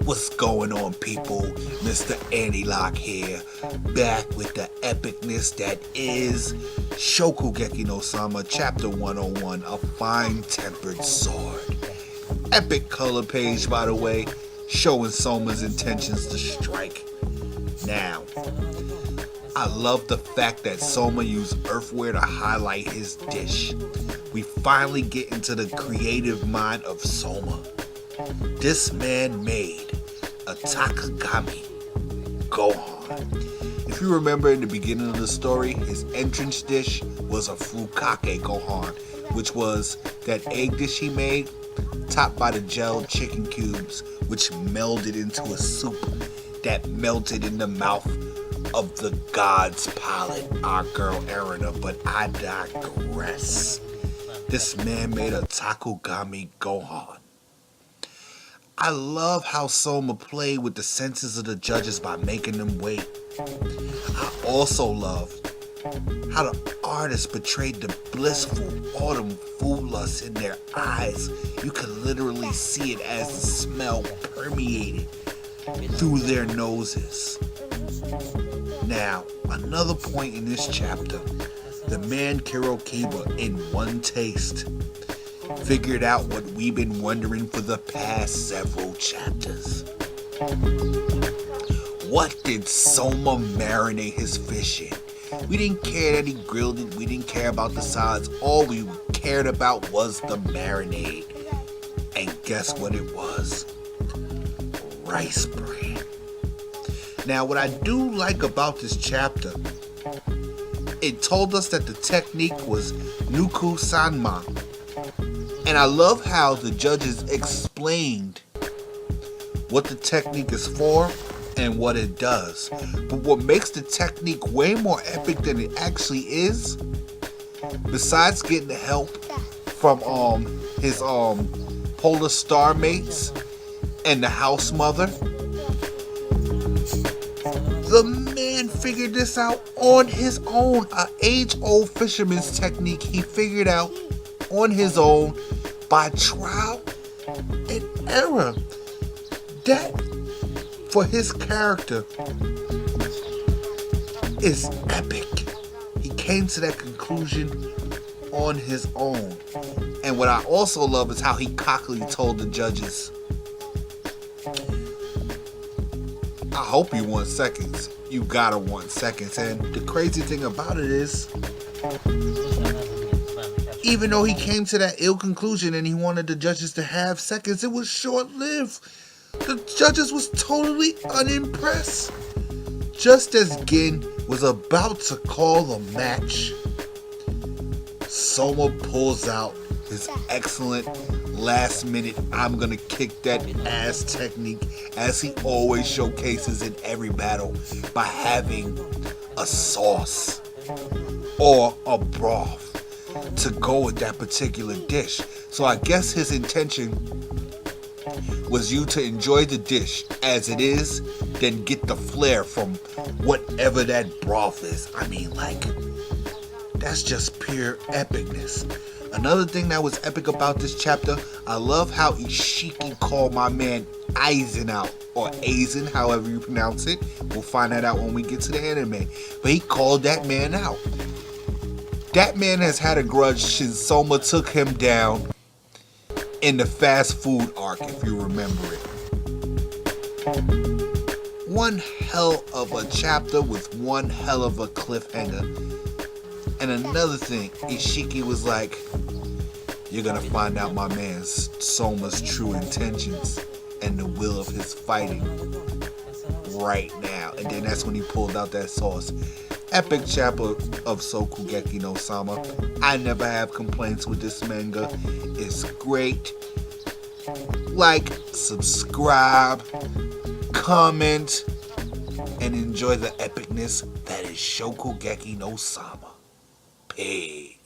What's going on, people? Mr. Anti-Lock here, back with the epicness that is Shokugeki no Soma Chapter 101, A Fine-Tempered Sword. Epic color page, by the way, showing Soma's intentions to strike. Now, I love the fact that Soma used earthware to highlight his dish. We finally get into the creative mind of Soma. This man made a Takagami Gohan. If you remember in the beginning of the story, his entrance dish was a Furikake Gohan, which was that egg dish he made, topped by the gelled chicken cubes, which melded into a soup that melted in the mouth of the god's palate, our girl Erina, but I digress. This man made a Takagami Gohan. I love how Soma played with the senses of the judges by making them wait. I also love how the artist portrayed the blissful autumn food lust in their eyes. You could literally see it as the smell permeated through their noses. Now, another point in this chapter, the man Kirokiba, in one taste, figured out what we've been wondering for the past several chapters. What did Soma marinate his fish in? We didn't care that he grilled it, we didn't care about the sides, all we cared about was the marinade. And guess what it was? Rice bran. Now, what I do like about this chapter, it told us that the technique was Nuku Sanma. And I love how the judges explained what the technique is for and what it does. But what makes the technique way more epic than it actually is, besides getting the help from his polar star mates and the house mother, the man figured this out on his own. An age-old fisherman's technique he figured out on his own by trial and error. That, for his character, is epic. He came to that conclusion on his own. And what I also love is how he cockily told the judges, I hope you want seconds. You gotta want seconds. And the crazy thing about it is, even though he came to that ill conclusion and he wanted the judges to have seconds, it was short-lived. The judges was totally unimpressed. Just as Gin was about to call the match, Soma pulls out his excellent last-minute I'm gonna kick that ass technique, as he always showcases in every battle, by having a sauce or a broth to go with that particular dish. So I guess his intention was you to enjoy the dish as it is, then get the flair from whatever that broth is. I mean, like, that's just pure epicness. Another thing that was epic about this chapter, I love how Ishiki called my man Aizen out, or Aizen, however you pronounce it. We'll find that out when we get to the anime. But he called that man out. That man has had a grudge since Soma took him down in the fast food arc, if you remember it. One hell of a chapter with one hell of a cliffhanger. And another thing, Ishiki was like, you're gonna find out my man Soma's true intentions and the will of his fighting right now. And then that's when he pulled out that sauce. Epic chapter of Shokugeki no Soma. I never have complaints with this manga. It's great. Like, subscribe, comment, and enjoy the epicness that is Shokugeki no Soma. Peace.